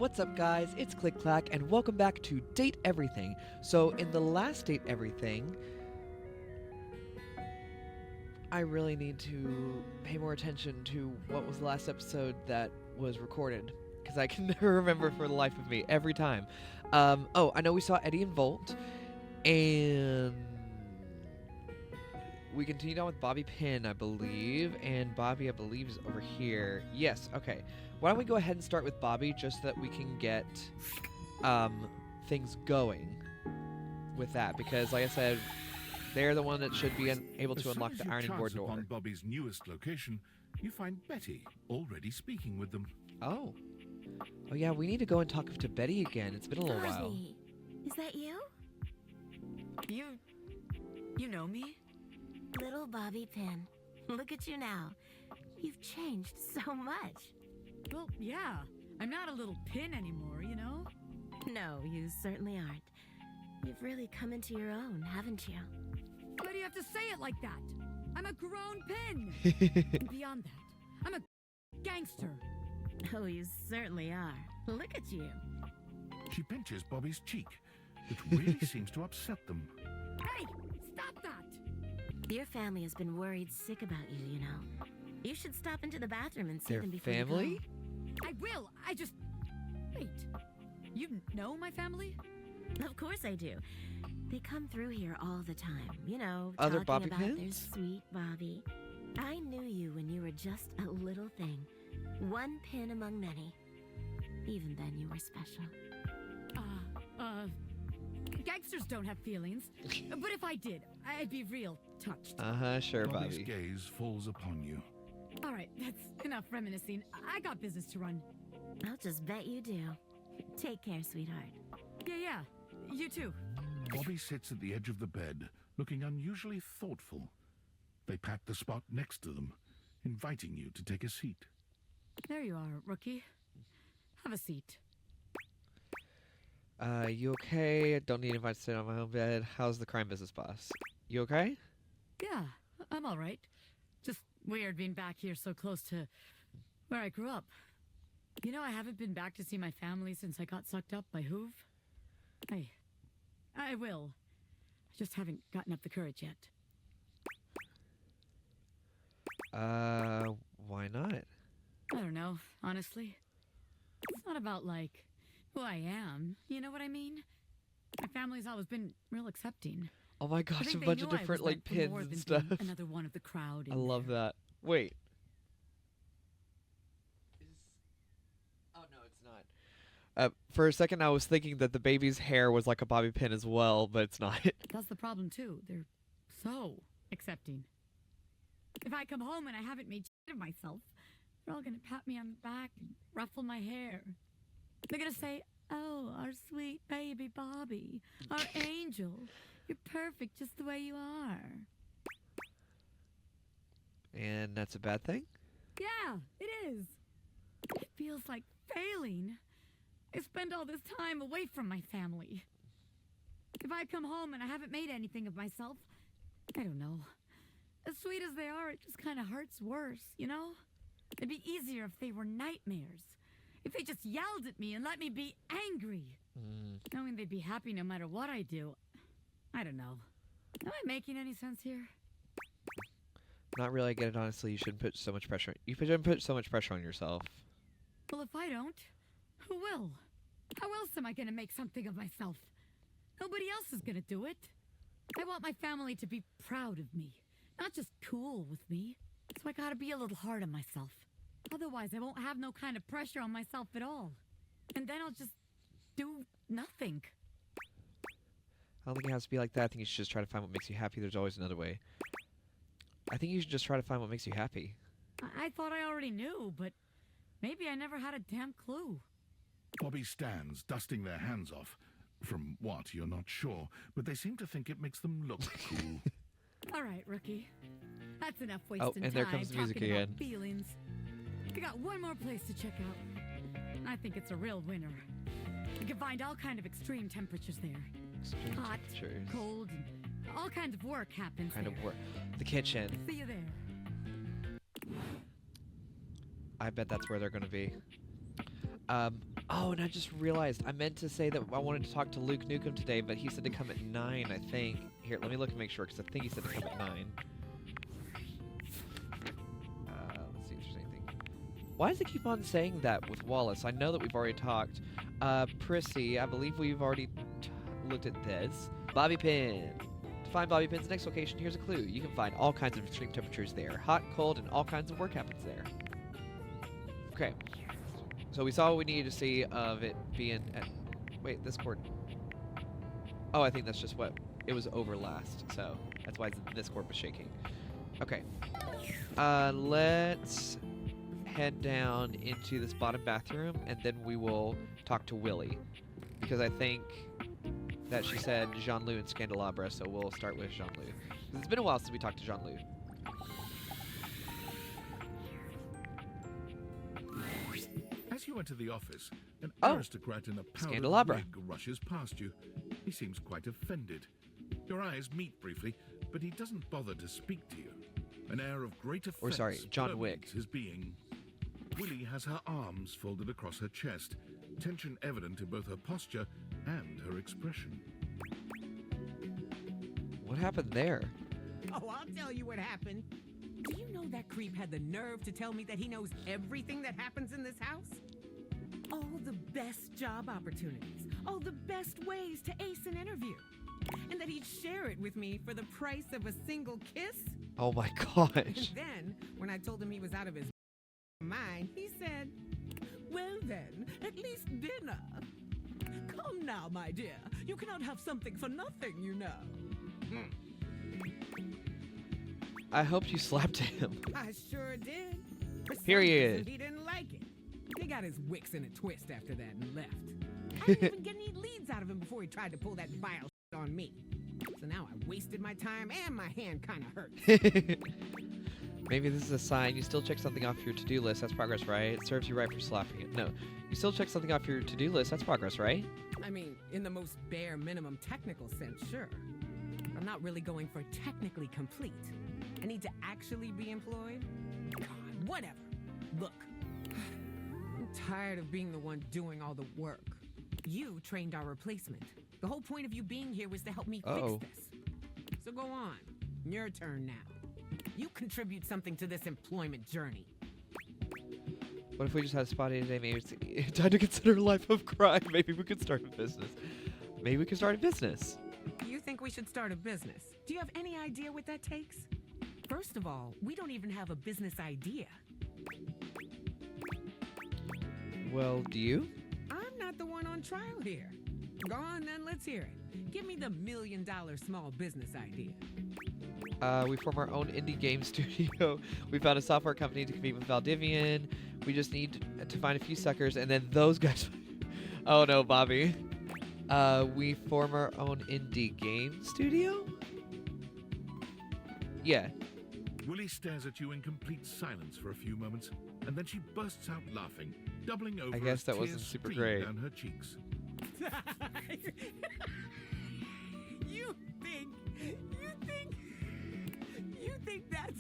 What's up, guys? It's Click Clack, and welcome back to Date Everything. So, in the last Date Everything, I really need to pay more attention to what was the last episode that was recorded, because I can never remember for the life of me every time. I know we saw Eddie and Volt, and we continued on with Bobby Pin, I believe, and Bobby, I believe, is over here. Yes, okay. Why don't we go ahead and start with Bobby, just so that we can get things going with that, because, like I said, they're the one that should be able to unlock the ironing board door. On Bobby's newest location, you find Betty already speaking with them. Oh yeah, we need to go and talk to Betty again. It's been a little while. Bobby, is that you? You know me? Little Bobby Pin. Look at you now. You've changed so much. Well, yeah. I'm not a little pin anymore, you know? No, you certainly aren't. You've really come into your own, haven't you? Why do you have to say it like that? I'm a grown pin. And beyond that, I'm a gangster. Oh, you certainly are. Look at you. She pinches Bobby's cheek, which really seems to upset them. Hey, stop that! Your family has been worried sick about you, you know. You should stop into the bathroom and see Their them before family? you go. I will. Wait. You know my family? Of course I do. They come through here all the time, you know, Other talking Bobby about Pins? their sweet Bobby. I knew you when you were just a little thing. One pin among many. Even then you were special. Gangsters don't have feelings. But if I did, I'd be real touched. Sure, Bobby's Bobby. gaze falls upon you. All right, that's enough reminiscing. I got business to run. I'll just bet you do. Take care, sweetheart. Yeah. You too. Bobby sits at the edge of the bed, looking unusually thoughtful. They pat the spot next to them, inviting you to take a seat. There you are, rookie. Have a seat. You okay? I don't need advice to sit on my own bed. How's the crime business, boss? You okay? Yeah, I'm all right. Just weird being back here so close to where I grew up. You know, I haven't been back to see my family since I got sucked up by Hoove. I will. I just haven't gotten up the courage yet. Why not? I don't know, honestly. It's not about, like, who I am. You know what I mean? My family's always been real accepting. Oh my I gosh, a think they bunch knew of I was different, meant like, for pins more and than stuff. being another one of the crowd. I in love there. that. Wait. Oh, no, it's not. For a second, I was thinking that the baby's hair was like a bobby pin as well, but it's not. That's the problem, too. They're so accepting. If I come home and I haven't made shit of myself, they're all gonna pat me on the back and ruffle my hair. They're gonna say, "Oh, our sweet baby Bobby, our angel. You're perfect just the way you are." And that's a bad thing? Yeah, it is. It feels like failing. I spend all this time away from my family. If I come home and I haven't made anything of myself, I don't know. As sweet as they are, it just kind of hurts worse, you know? It'd be easier if they were nightmares. If they just yelled at me and let me be angry. Knowing they'd be happy no matter what I do. I don't know. Am I making any sense here? Not really. I get it, honestly. You shouldn't put so much pressure. You shouldn't put so much pressure on yourself. Well, if I don't, who will? How else am I going to make something of myself? Nobody else is going to do it. I want my family to be proud of me. Not just cool with me. So I gotta be a little hard on myself. Otherwise, I won't have no kind of pressure on myself at all. And then I'll just do nothing. I don't think it has to be like that. I think you should just try to find what makes you happy. There's always another way. I think you should just try to find what makes you happy. I thought I already knew, but maybe I never had a damn clue. Bobby stands, dusting their hands off. From what, you're not sure, but they seem to think it makes them look cool. All right, rookie. That's enough wasting and there time comes the music talking again. about feelings. We got one more place to check out. I think it's a real winner. You can find all kind of extreme temperatures there. Extreme Hot, temperatures. cold, and all kinds of work happens Kind there. of work. The kitchen. See you there. I bet that's where they're going to be. Oh, and I just realized I meant to say that I wanted to talk to Luke Nukem today, but he said to come at 9, I think. Here, let me look and make sure, because I think he said to come at 9. Let's see if there's anything. Why does it keep on saying that with Wallace? I know that we've already talked. Prissy, I believe we've already looked at this. Bobby pin. To find Bobby pin's next location, here's a clue. You can find all kinds of extreme temperatures there. Hot, cold, and all kinds of work happens there. Okay. So we saw what we needed to see of it being at... Wait, this cord... Oh, I think that's just what... It was over last, so that's why this cord was shaking. Okay. Let's head down into this bottom bathroom, and then we will talk to Willie. Because I think that she said Jean-Loup and Scandelabra, so we'll start with Jean-Loup. It's been a while since we talked to Jean-Loup. As you enter the office, an Oh, aristocrat in a powdered Scandelabra. wig rushes past you. He seems quite offended. Your eyes meet briefly, but he doesn't bother to speak to you. An air of great offense Or sorry, John Wick. permeates his being. Willie has her arms folded across her chest, tension evident in both her posture and her expression. What happened there? Oh, I'll tell you what happened. Do you know that creep had the nerve to tell me that he knows everything that happens in this house? All the best job opportunities, all the best ways to ace an interview, and that he'd share it with me for the price of a single kiss? Oh my And gosh. then, when I told him he was out of his mind, he said, "Well then, at least dinner. Come now, my dear. You cannot have something for nothing, you know." I hoped you slapped him. I sure did. For some Period. reason, he didn't like it. He got his wicks in a twist after that and left. I didn't even get any leads out of him before he tried to pull that vile shit on me. So now I wasted my time and my hand kind of hurt. Maybe this is a sign. You still check something off your to-do list. That's progress, right? It serves you right for slapping it. No. You still check something off your to-do list. That's progress, right? I mean, in the most bare minimum technical sense, sure. I'm not really going for technically complete. I need to actually be employed? God, whatever. Look, I'm tired of being the one doing all the work. You trained our replacement. The whole point of you being here was to help me Uh-oh. fix this. So go on. Your turn now. You contribute something to this employment journey. What if we just had a spot today? Maybe it's time to consider a life of crime. Maybe we could start a business. Maybe we could start a business. You think we should start a business? Do you have any idea what that takes? First of all, we don't even have a business idea. Well, do you? I'm not the one on trial here. Go on then, let's hear it. Give me the $1 million small business idea. We form our own indie game studio. We found a software company to compete with Valdivian. We just need to find a few suckers, and then those guys... Oh no, Bobby. We form our own indie game studio? Yeah. Willie stares at you in complete silence for a few moments, and then she bursts out laughing, doubling over I guess as that wasn't tears super stream great. down her cheeks. You think that's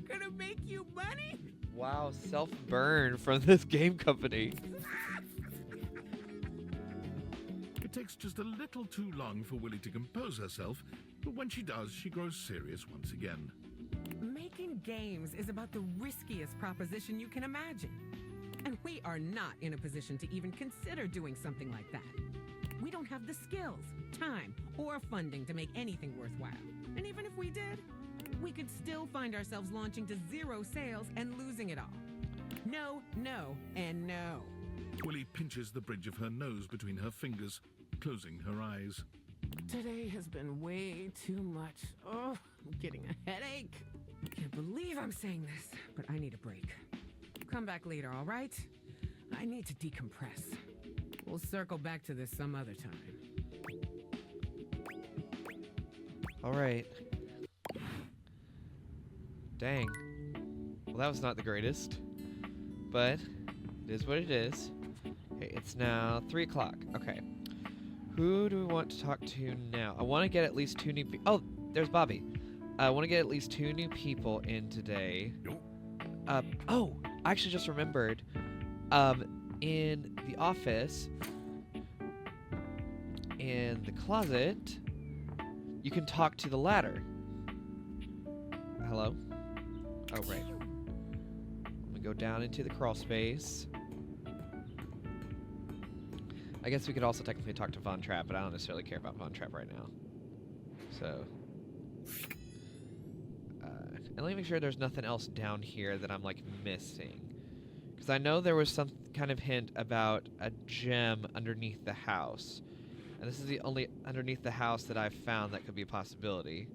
gonna make you money? Wow, self-burn from this game company. It takes just a little too long for Willie to compose herself, but when she does, she grows serious once again. Making games is about the riskiest proposition you can imagine. And we are not in a position to even consider doing something like that. We don't have the skills, time, or funding to make anything worthwhile. And even if we did, we could still find ourselves launching to 0 sales and losing it all. No, no, and no. Willie pinches the bridge of her nose between her fingers, closing her eyes. Today has been way too much. Oh, I'm getting a headache. Can't believe I'm saying this, but I need a break. Come back later, all right? I need to decompress. We'll circle back to this some other time. All right. Dang. Well, that was not the greatest. But it is what it is. Okay, it's now 3 o'clock. Okay. Who do we want to talk to now? I want to get at least 2 new people. Oh, there's Bobby. I want to get at least 2 new people in today. Oh, I actually just remembered. in the office and the closet, you can talk to the ladder. Hello? Oh, right. Let me go down into the crawl space. I guess we could also technically talk to Von Trapp, but I don't necessarily care about Von Trapp right now. So... and let me make sure there's nothing else down here that I'm, like, missing. Because I know there was some kind of hint about a gem underneath the house. And this is the only underneath the house that I've found that could be a possibility.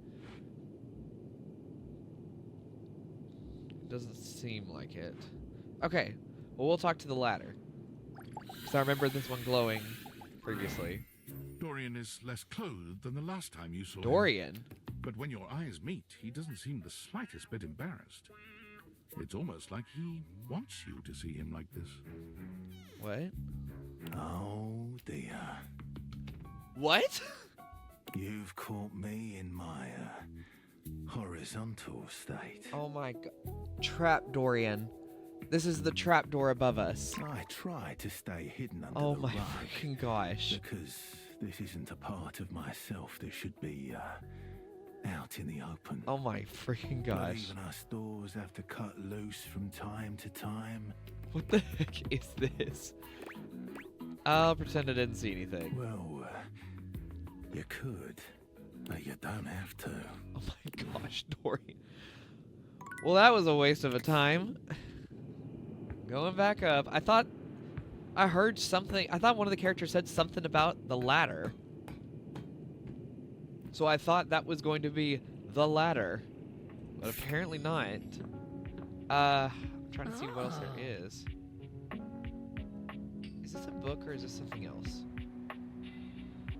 It doesn't seem like it. Okay, well, we'll talk to the ladder. Because I remember this one glowing previously. Dorian is less clothed than the last time you saw him. Dorian? But when your eyes meet, he doesn't seem the slightest bit embarrassed. It's almost like he wants you to see him like this. What? Oh dear. What? You've caught me in my horizontal state. Oh my god. Trap Dorian. This is the trap door above us. I try to stay hidden under Oh the my rug freaking gosh. because this isn't a part of myself that should be out in the open. Oh my freaking But gosh. even us doors have to cut loose from time to time. What the heck is this? I'll pretend I didn't see anything. Well, you could, but you don't have to. Oh my gosh, Dorian. Well, that was a waste of a time. Going back up. I thought I heard something. I thought one of the characters said something about the ladder. So I thought that was going to be the ladder. But apparently not. I'm trying to see what else there is. Is this a book or is this something else?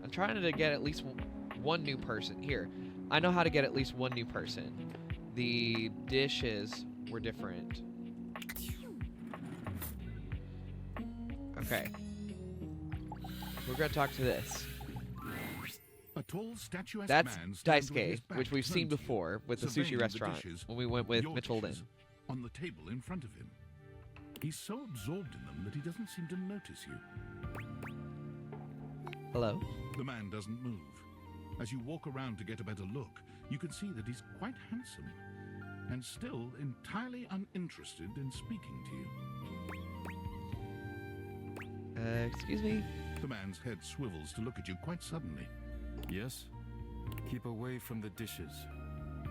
I'm trying to get at least one new person. Here, I know how to get at least one new person. The dishes were different. Okay. We're gonna talk to this. A tall, statuesque That's man stands with Daisuke, his back which we've seen turned to you, before with the surveying sushi the restaurant dishes, when we went with your Mitchell Lynn. dishes, on the table in front of him. He's so absorbed in them that he doesn't seem to notice you. Hello? The man doesn't move. As you walk around to get a better look, you can see that he's quite handsome and still entirely uninterested in speaking to you. Excuse me? The man's head swivels to look at you quite suddenly. Yes? Keep away from the dishes.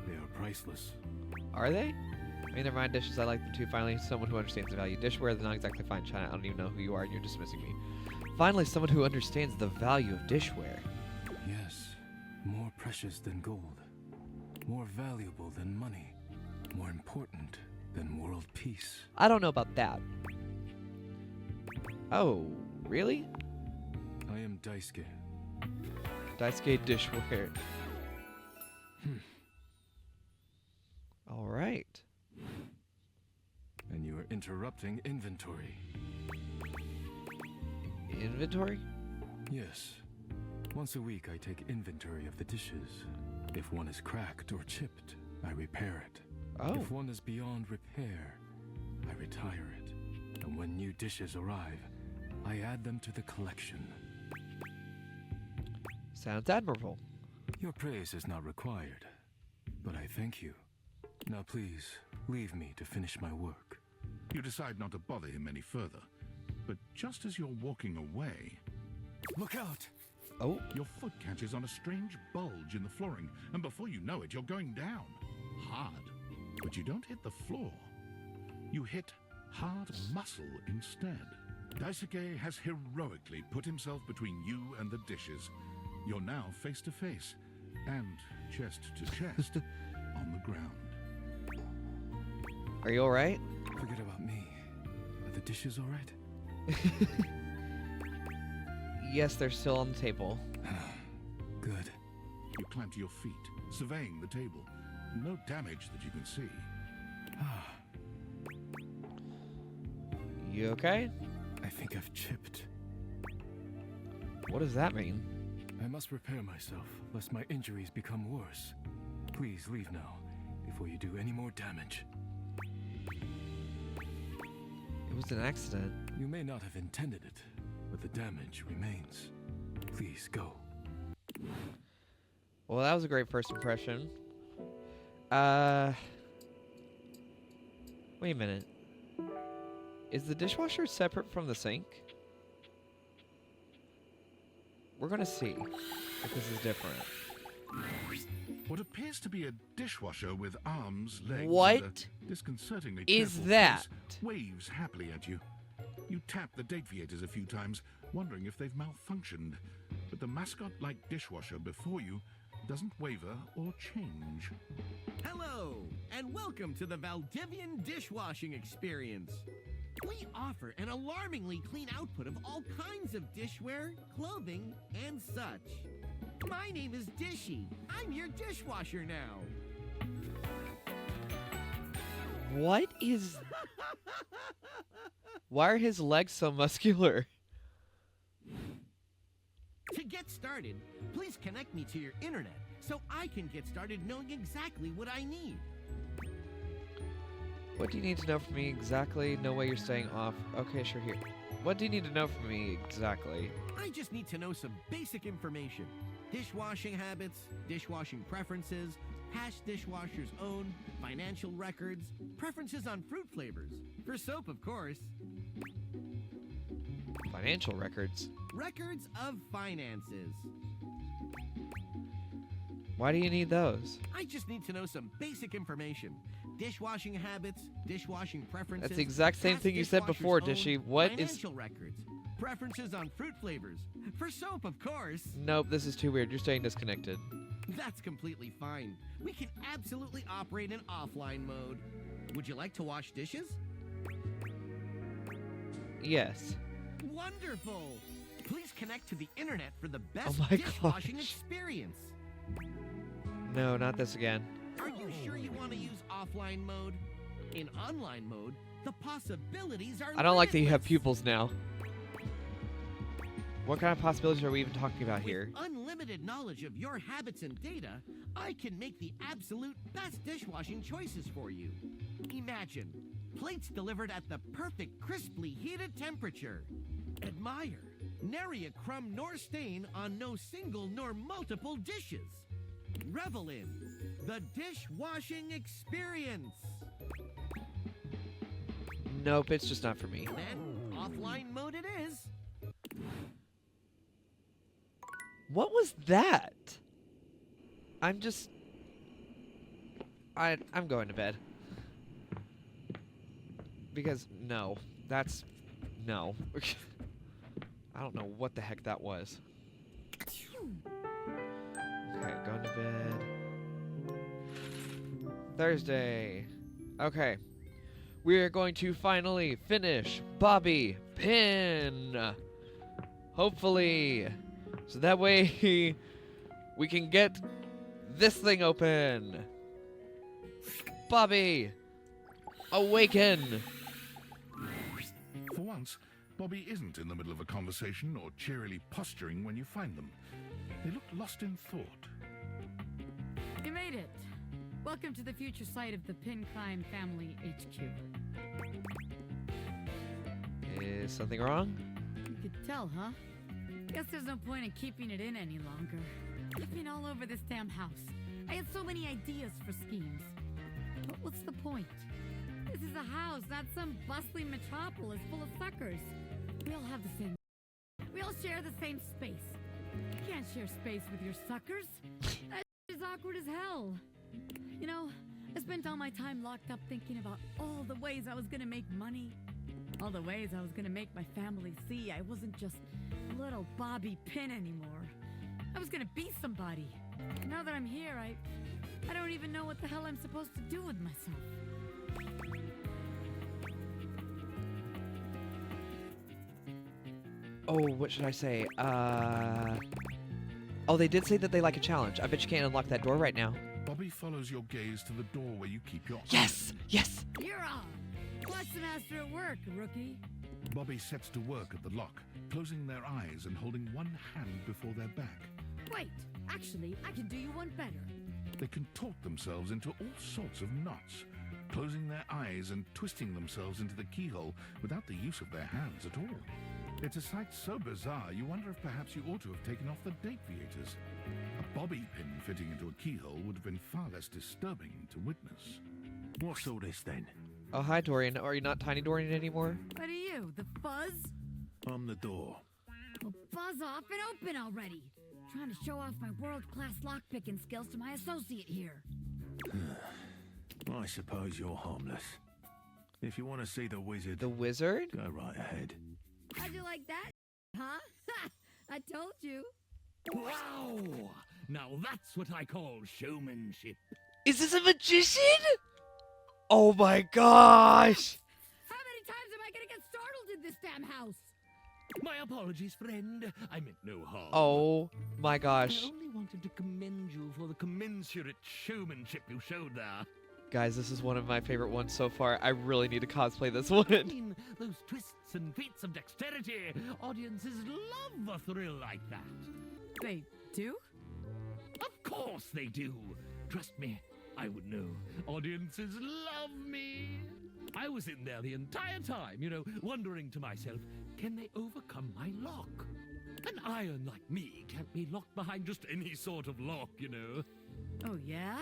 They are priceless. Are they? I mean, they're my dishes. I like them too. Finally, someone who understands the value of dishware. They're not exactly fine china. I don't even know who you are and you're dismissing me. Finally, someone who understands the value of dishware. Yes. More precious than gold. More valuable than money. More important than world peace. I don't know about that. Oh, really? I am Daisuke. Daisuke dishware. All right. And you are interrupting inventory. Inventory? Yes. Once a week I take inventory of the dishes. If one is cracked or chipped, I repair it. Oh. If one is beyond repair, I retire it. And when new dishes arrive, I add them to the collection. Sounds admirable. Your praise is not required, but I thank you. Now please, leave me to finish my work. You decide not to bother him any further, but just as you're walking away, Look out! Oh. your foot catches on a strange bulge in the flooring, and before you know it, you're going down. Hard. But you don't hit the floor. You hit hard muscle instead. Daisuke has heroically put himself between you and the dishes. You're now face to face, and chest to chest, on the ground. Are you alright? Forget about me. Are the dishes alright? Yes, they're still on the table. Good. You climb to your feet, surveying the table. No damage that you can see. You okay? I think I've chipped. What does that mean? I must repair myself, lest my injuries become worse. Please leave now, before you do any more damage. It was an accident. You may not have intended it, but the damage remains. Please go. Well, that was a great first impression. Wait a minute. Is the dishwasher separate from the sink? We're gonna see if this is different. What appears to be a dishwasher with arms, legs, and What a disconcertingly is careful that? face waves happily at you. You tap the deviators a few times, wondering if they've malfunctioned, but the mascot-like dishwasher before you doesn't waver or change. Hello, and welcome to the Valdivian dishwashing experience. We offer an alarmingly clean output of all kinds of dishware, clothing, and such. My name is Dishy. I'm your dishwasher now. What is... Why are his legs so muscular? To get started, please connect me to your internet so I can get started knowing exactly what I need. What do you need to know from me exactly? No way you're staying off. Okay, sure, here. What do you need to know from me exactly? I just need to know some basic information. Dishwashing habits, dishwashing preferences, past dishwashers own, financial records, preferences on fruit flavors. For soap, of course. Financial records. Records of finances. Why do you need those? I just need to know some basic information. Dishwashing habits, dishwashing preferences. That's the exact same past thing you said before, dishwashers Dishy. own, What is... financial records. Preferences on fruit flavors. For soap, of course. Nope, this is too weird. You're staying disconnected. That's completely fine. We can absolutely operate in offline mode. Would you like to wash dishes? Yes. Wonderful! Please connect to the internet for the best my dishwashing gosh. experience. No, not this again. Are you sure you want to use offline mode? In online mode, the possibilities are I don't like that you have limitless. pupils now. What kind of possibilities are we even talking about here? With unlimited knowledge of your habits and data, I can make the absolute best dishwashing choices for you. Imagine, plates delivered at the perfect crisply heated temperature. Admire, nary a crumb nor stain on no single nor multiple dishes. Revel in the dishwashing experience. Nope, it's just not for me. Then, offline mode it is. What was that? I'm going to bed. Because, no. That's... No. I don't know what the heck that was. Okay, going to bed. Thursday. Okay. We are going to finally finish Bobby Pin. Hopefully. So that way we can get this thing open. Bobby, awaken. For once, Bobby isn't in the middle of a conversation or cheerily posturing when you find them. They look lost in thought. You made it. Welcome to the future site of the Pincline Family HQ. Is something wrong? You could tell, huh? Guess there's no point in keeping it in any longer. I've been all over this damn house. I had so many ideas for schemes. But what's the point? This is a house, not some bustling metropolis full of suckers. We all have the same... We all share the same space. You can't share space with your suckers. That is awkward as hell. You know, I spent all my time locked up thinking about all the ways I was gonna make money. All the ways I was gonna make my family see I wasn't just little Bobby Pin anymore. I was gonna be somebody. Now that I'm here, I don't even know what the hell I'm supposed to do with myself. Oh, what should I say? Oh, they did say that they like a challenge. I bet you can't unlock that door right now. Bobby follows your gaze to the door where you keep your Yes! Yes! You're on! Watch the master at work, rookie. Bobby sets to work at the lock, closing their eyes and holding one hand before their back. Wait, actually, I can do you one better. They contort themselves into all sorts of knots, closing their eyes and twisting themselves into the keyhole without the use of their hands at all. It's a sight so bizarre, you wonder if perhaps you ought to have taken off the date viators. A bobby pin fitting into a keyhole would have been far less disturbing to witness. What's all this then? Oh, hi, Dorian. Are you not Tiny Dorian anymore? What are you, the fuzz? I'm the door. Well, buzz off and open already. Trying to show off my world-class lockpicking skills to my associate here. I suppose you're harmless. If you want to see the wizard, The wizard? go right ahead. How'd you like that, huh? I told you. Wow! Now that's what I call showmanship. Is this a magician? Oh my gosh! How many times am I gonna get startled in this damn house? My apologies, friend. I meant no harm. Oh my I gosh. only wanted to commend you for the commensurate showmanship you showed there. Guys, this is one of my favorite ones so far. I really need to cosplay this I one. mean, those twists and feats of dexterity. Audiences love a thrill like that. They do? Of course they do. Trust me, I would know. Audiences love me. I was in there the entire time, wondering to myself, can they overcome my lock? An iron like me can't be locked behind just any sort of lock, Oh, yeah?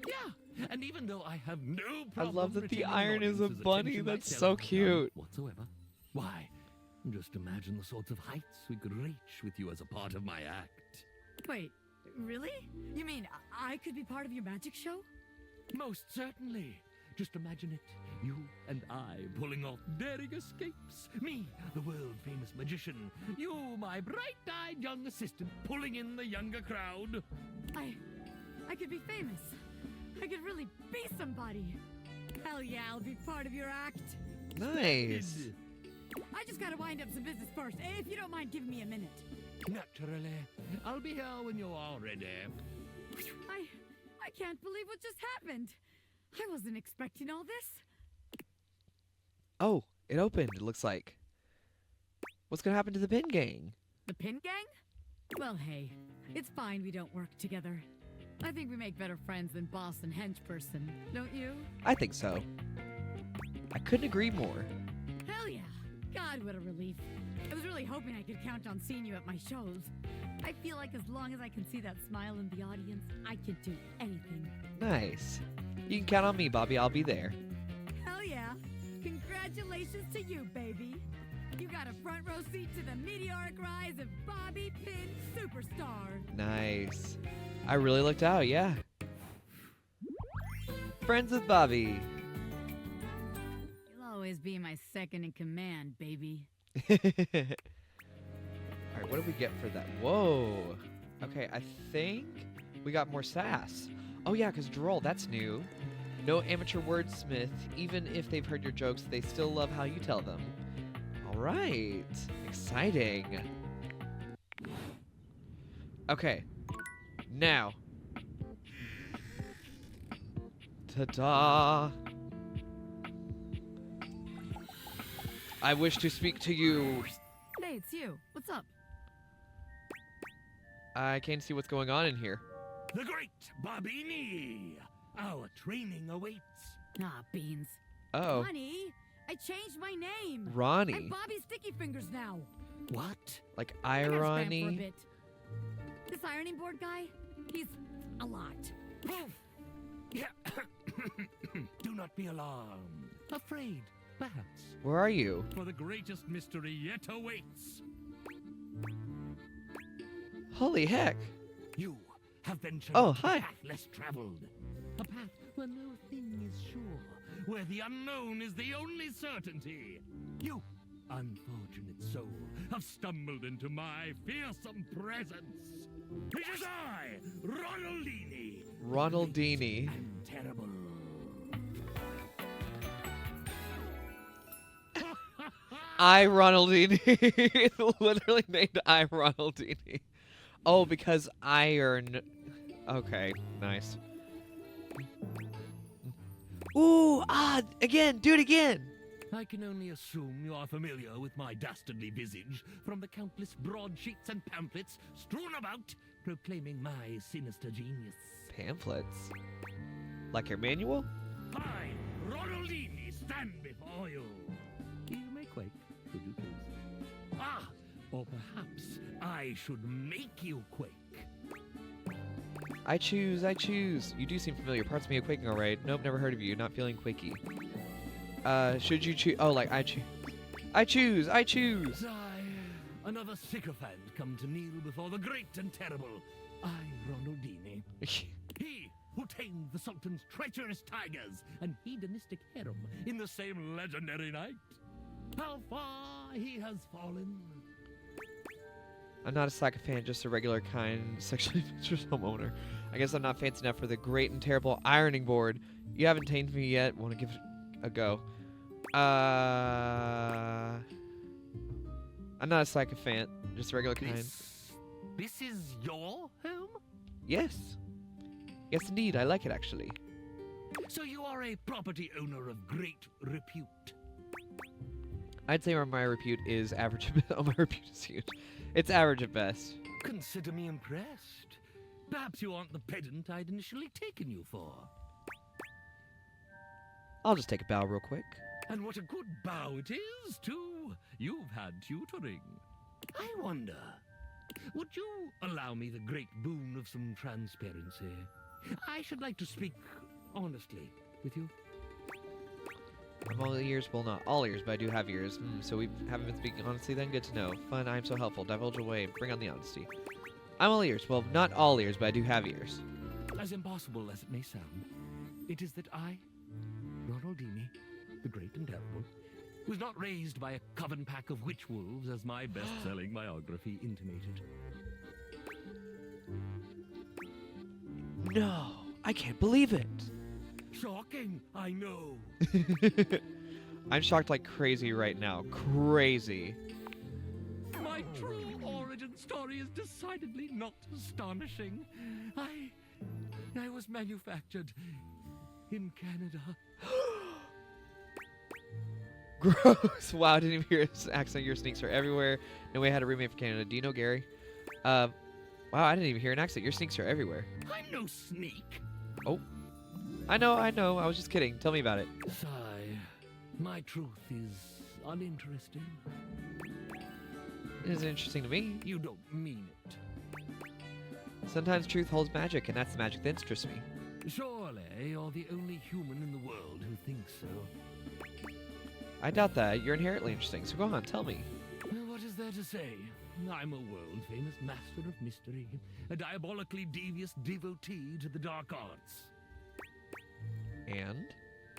Yeah, and even though I have no problem love that the retaining iron is a audience's bunny. attention That's myself, so none cute. whatsoever. Why, just imagine the sorts of heights we could reach with you as a part of my act. Wait, really? You mean I could be part of your magic show? Most certainly. Just imagine it. You and I pulling off daring escapes. Me, the world-famous magician. You, my bright-eyed young assistant, pulling in the younger crowd. I could be famous. I could really be somebody. Hell yeah, I'll be part of your act. Nice. I just gotta wind up some business first, if you don't mind giving me a minute. Naturally. I'll be here when you're all ready. I can't believe what just happened. I wasn't expecting all this. Oh, it opened, it looks like. What's gonna happen to the Pin Gang? The Pin Gang? Well, hey, it's fine we don't work together. I think we make better friends than boss and hench person, don't you? I think so. I couldn't agree more. Hell yeah! God, what a relief. I was really hoping I could count on seeing you at my shows. I feel like as long as I can see that smile in the audience, I can do anything. Nice. You can count on me, Bobby. I'll be there. Hell yeah! Congratulations to you, baby! You got a front row seat to the meteoric rise of Bobby Pin Superstar! Nice. I really looked out, yeah. Friends with Bobby. You'll always be my second in command, baby. Alright, what did we get for that? Whoa. Okay, I think we got more sass. Oh yeah, because droll, that's new. No amateur wordsmith. Even if they've heard your jokes, they still love how you tell them. Alright. Exciting. Okay. Now. Ta-da! I wish to speak to you. Hey, it's you. What's up? I can't see what's going on in here. The great Bobini! Our training awaits. Ah, beans. Oh, Honey, I changed my name. Ronnie. I'm Bobby Sticky Fingers now. What? Like I gotta scram for a irony. bit. This ironing board guy, he's a lot. Poof! Yeah. Do not be alarmed. Afraid, perhaps. Where are you? For the greatest mystery yet awaits. Holy heck. You have ventured Oh, on hi. a path less traveled. A path where no thing is sure, where the unknown is the only certainty. You, unfortunate soul, have stumbled into my fearsome presence. It is I, Ronaldini. Ronaldini. And terrible. I Ronaldini. Literally named I Ronaldini. Oh, because iron. Okay, nice. Ooh, again, do it again. I can only assume you are familiar with my dastardly visage from the countless broadsheets and pamphlets strewn about proclaiming my sinister genius. Pamphlets. Like your manual? I, Ronaldini, stand before you. You may quake, should you choose. Ah, or perhaps I should make you quake. I choose, I choose. You do seem familiar. Parts of me are quaking, alright. Nope, never heard of you. Not feeling quaky. Should you choose? Oh, like, I choose. I choose, I choose. I, another sycophant come to kneel before the great and terrible. I, Ronaldini. He who tamed the Sultan's treacherous tigers and hedonistic harem in the same legendary night. How far he has fallen. I'm not a sycophant, just a regular kind, sexually adventurous homeowner. I guess I'm not fancy enough for the great and terrible ironing board. You haven't tamed me yet. Want to give it a go? I'm not a sycophant, just a regular kind. This is your home? Yes. Yes, indeed. I like it, actually. So you are a property owner of great repute. I'd say my repute is average. Oh, my repute is huge. It's average at best. Consider me impressed. Perhaps you aren't the pedant I'd initially taken you for. I'll just take a bow real quick. And what a good bow it is, too. You've had tutoring. I wonder, would you allow me the great boon of some transparency? I should like to speak honestly with you. I'm all ears. Well, not all ears, but I do have ears. So we haven't been speaking honestly then? Good to know. Fun, I'm so helpful. Divulge away. Bring on the honesty. I'm all ears. Well, not all ears, but I do have ears. As impossible as it may sound, it is that I, Ronaldini, the great and terrible, was not raised by a coven pack of witch wolves as my best-selling biography intimated. No, I can't believe it. Shocking, I know. I'm shocked like crazy right now. Crazy. My true origin story is decidedly not astonishing. I was manufactured in Canada. Gross. Wow, I didn't even hear his accent. Your sneaks are everywhere. No way I had a roommate from Canada. Do you know Gary? Wow, I didn't even hear an accent. Your sneaks are everywhere. I'm no sneak. Oh. I know. I was just kidding. Tell me about it. Sigh. My truth is uninteresting. It is interesting to me. You don't mean it. Sometimes truth holds magic, and that's the magic that interests me. Surely you're the only human in the world who thinks so. I doubt that. You're inherently interesting, so go on, tell me. What is there to say? I'm a world-famous master of mystery, a diabolically devious devotee to the dark arts. And?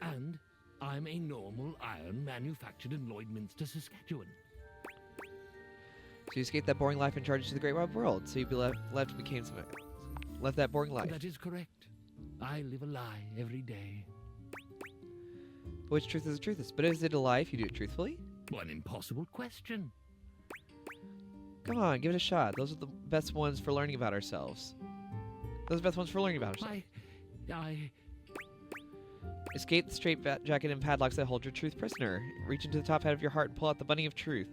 And I'm a normal iron manufactured in Lloydminster, Saskatchewan. So you escaped that boring life and charged to the great wide world, so you left that boring life. That is correct. I live a lie every day. Which truth is the truthest? But is it a lie if you do it truthfully? What an impossible question. Come on, give it a shot. Those are the best ones for learning about ourselves. Those are the best ones for learning about ourselves. I... Escape the straight jacket and padlocks that hold your truth prisoner. Reach into the top hat of your heart and pull out the bunny of truth.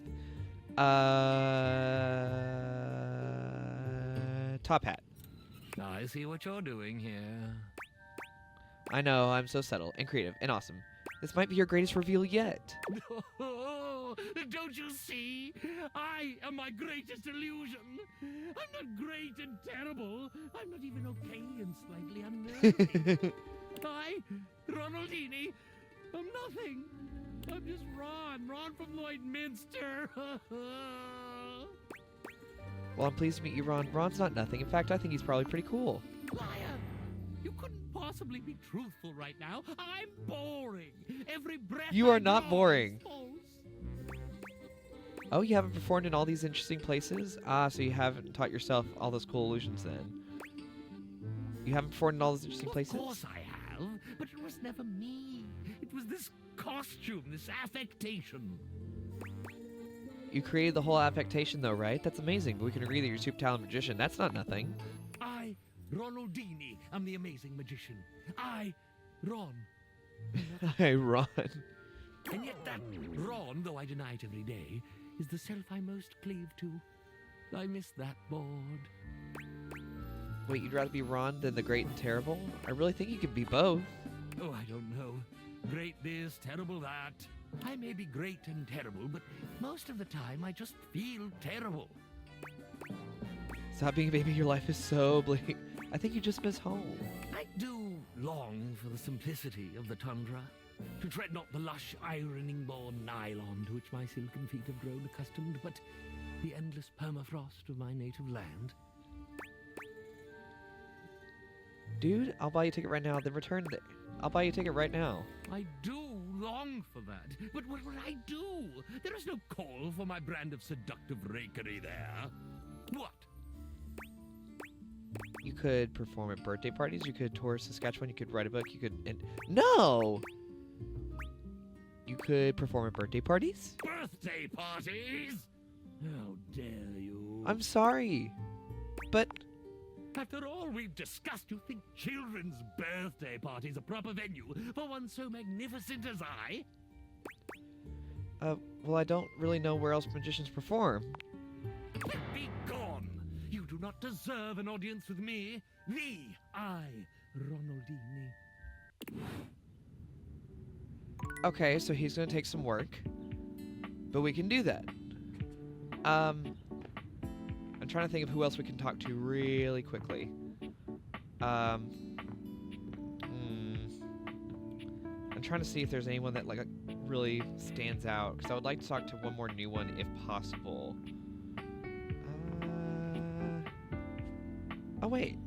Top hat. I see what you're doing here. I know, I'm so subtle and creative and awesome. This might be your greatest reveal yet. Don't you see? I am my greatest illusion. I'm not great and terrible. I'm not even okay and slightly unnerving. I, Ronaldini, I'm nothing. I'm just Ron from Lloydminster. Well, I'm pleased to meet you, Ron. Ron's not nothing. In fact, I think he's probably pretty cool. Liar! You couldn't possibly be truthful right now. I'm boring. Every breath You are I not draw boring. is false. Oh, you haven't performed in all these interesting places? Ah, so you haven't taught yourself all those cool illusions then. You haven't performed in all those interesting places? Of course I have, but it was never me. It was this costume, this affectation. You created the whole affectation though, right? That's amazing, but we can agree that you're a super talented magician. That's not nothing. I, Ronaldini, am the amazing magician. I, Ron. Hey, Ron. And yet that Ron, though I deny it every day, is the self I most cleave to. I miss that board. Wait, you'd rather be Ron than the great and terrible? I really think you could be both. Oh, I don't know. Great this, terrible that. I may be great and terrible, but most of the time I just feel terrible. Stop being a baby, your life is so bleak. I think you just miss home. I do long for the simplicity of the tundra, to tread not the lush ironing-born nylon to which my silken feet have grown accustomed, but the endless permafrost of my native land. Dude, I'll buy you a ticket right now, then return it. I'll buy you a ticket right now. I do long for that, but what will I do? There is no call for my brand of seductive rakery there. What? You could perform at birthday parties, you could tour Saskatchewan, you could write a book, you could... No! You could perform at birthday parties? Birthday parties? How dare you? I'm sorry, but... After all we've discussed, you think children's birthday parties a proper venue for one so magnificent as I? Well, I don't really know where else magicians perform. Be gone! You do not deserve an audience with me. I, Ronaldini. Okay, so he's gonna take some work. But we can do that. I'm trying to think of who else we can talk to really quickly. I'm trying to see if there's anyone that like really stands out, because I would like to talk to one more new one if possible. Oh wait,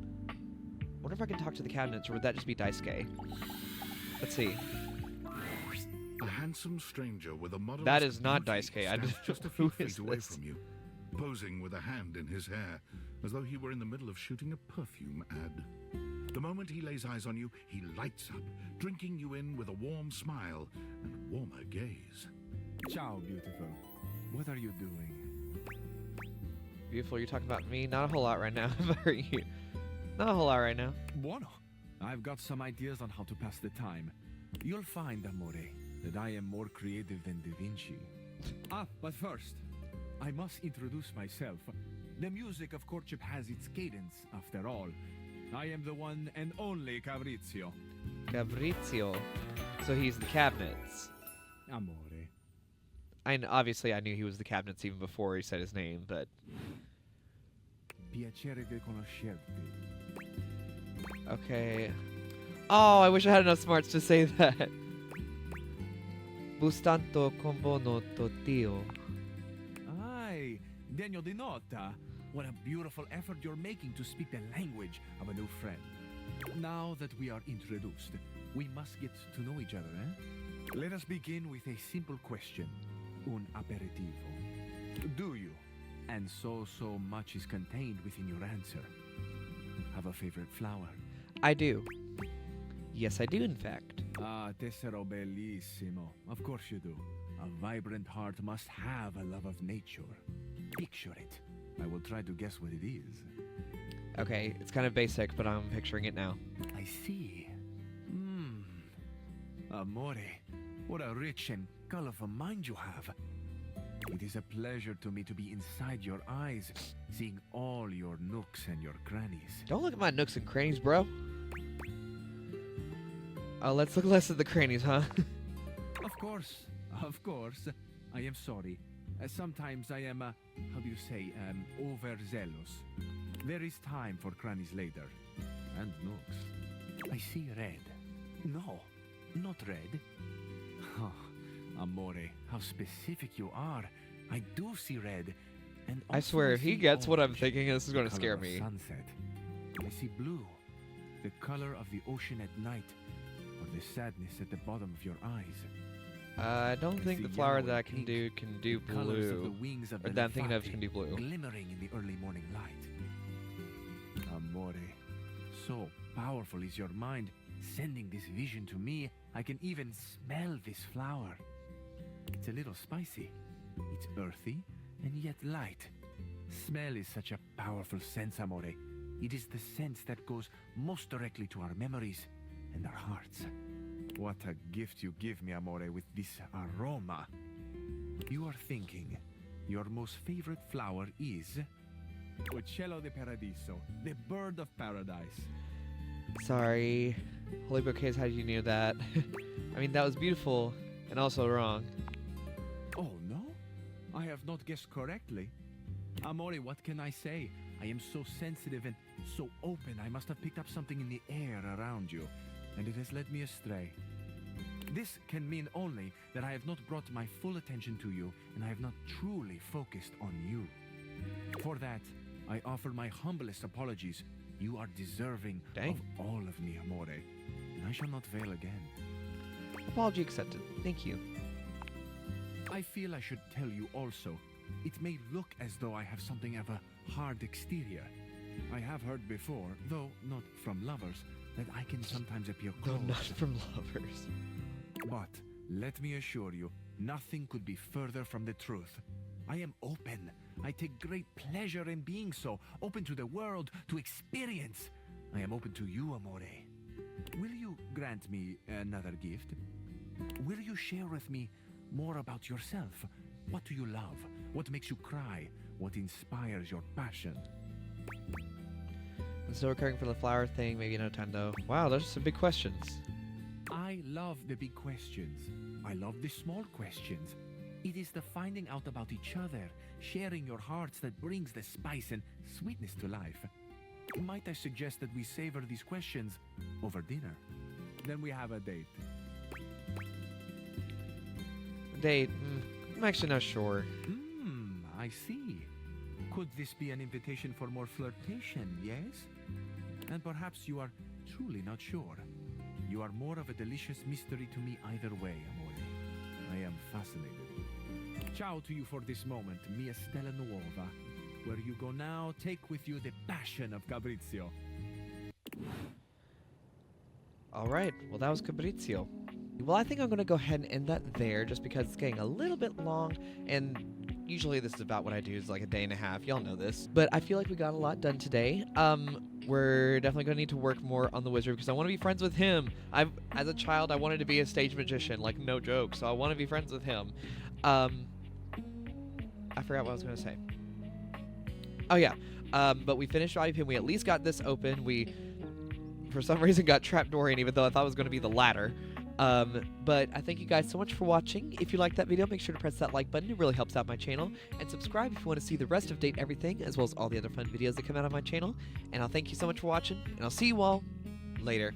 wonder if I can talk to the cabinets, or would that just be Daisuke? Let's see. A handsome stranger with a model. That is not Daisuke. I just a who few is feet away this? from you, posing with a hand in his hair, as though he were in the middle of shooting a perfume ad. The moment he lays eyes on you, he lights up, drinking you in with a warm smile and warmer gaze. Ciao, beautiful. What are you doing? Beautiful, you're talking about me? Not a whole lot right now. How are you? Not a whole lot right now. Bueno. I've got some ideas on how to pass the time. You'll find, amore, that I am more creative than Da Vinci. But first, I must introduce myself. The music of courtship has its cadence, after all. I am the one and only Cabrizio. Cabrizio. So he's the cabinets. Amore. Obviously I knew he was the cabinets even before he said his name, but... Piacere di conoscerti. Okay. Oh, I wish I had enough smarts to say that. Bustanto combono totio. Ai, degno di nota. What a beautiful effort you're making to speak the language of a new friend. Now that we are introduced, we must get to know each other, eh? Let us begin with a simple question. Un aperitivo. Do you? And so much is contained within your answer. Have a favorite flower? I do. Yes, I do, in fact. Ah, tessero bellissimo. Of course you do. A vibrant heart must have a love of nature. Picture it. I will try to guess what it is. Okay, it's kind of basic, but I'm picturing it now. I see. Amore, what a rich and colorful mind you have. It is a pleasure to me to be inside your eyes, seeing all your nooks and your crannies. Don't look at my nooks and crannies, bro. Let's look less at the crannies, huh? Of course. I am sorry. Sometimes I am, how do you say, overzealous. There is time for crannies later. And nooks. I see red. No, not red. Oh, amore, how specific you are. I do see red. And I swear, if he gets what I'm orange, thinking, this is going to the scare color of me. Sunset. I see blue. The color of the ocean at night. Or the sadness at the bottom of your eyes. I don't think see the flower yellow that I and can pink, do the colors of the blue. wings of Or the that I'm thinking of Nefati can do blue. glimmering in the early morning light. Amore, so powerful is your mind, sending this vision to me. I can even smell this flower. It's a little spicy. It's earthy and yet light. Smell is such a powerful sense, amore. It is the sense that goes most directly to our memories and our hearts. What a gift you give me, amore, with this aroma. You are thinking your most favorite flower is Uccello di Paradiso, the bird of paradise. Sorry. Holy bouquets, how did you know that? I mean, that was beautiful and also wrong. Oh, no? I have not guessed correctly. Amore, what can I say? I am so sensitive and so open. I must have picked up something in the air around you, and it has led me astray. This can mean only that I have not brought my full attention to you, and I have not truly focused on you. For that, I offer my humblest apologies. You are deserving Dang. of all of me, Amore, and I shall not fail again. Apology accepted. Thank you. I feel I should tell you also. It may look as though I have something of a hard exterior. I have heard before, though not from lovers, that I can sometimes appear No, cold. not from lovers. But let me assure you, nothing could be further from the truth. I am open. I take great pleasure in being so, open to the world, to experience. I am open to you, Amore. Will you grant me another gift? Will you share with me more about yourself? What do you love? What makes you cry? What inspires your passion? I'm still recovering from the flower thing. Maybe another time, though. Wow, those are some big questions. I love the big questions. I love the small questions. It is the finding out about each other, sharing your hearts that brings the spice and sweetness to life. Might I suggest that we savor these questions over dinner? Then we have a date. Date. I'm actually not sure. I see. Could this be an invitation for more flirtation, yes? And perhaps you are truly not sure. You are more of a delicious mystery to me either way, Amore. I am fascinated. Ciao to you for this moment, mia stella nuova. Where you go now, take with you the passion of Fabrizio. Alright, well that was Fabrizio. Well, I think I'm going to go ahead and end that there, just because it's getting a little bit long, and usually this is about what I do, is like a day and a half, y'all know this. But I feel like we got a lot done today. We're definitely going to need to work more on the wizard, because I want to be friends with him. As a child, I wanted to be a stage magician, like no joke, so I want to be friends with him. I forgot what I was going to say. Oh yeah, but we finished IPM, we at least got this open. We, for some reason, got trapped Dorian, even though I thought it was going to be the ladder. But I thank you guys so much for watching. If you liked that video, make sure to press that like button. It really helps out my channel. And subscribe if you want to see the rest of Date Everything, as well as all the other fun videos that come out on my channel. And I'll thank you so much for watching, and I'll see you all later.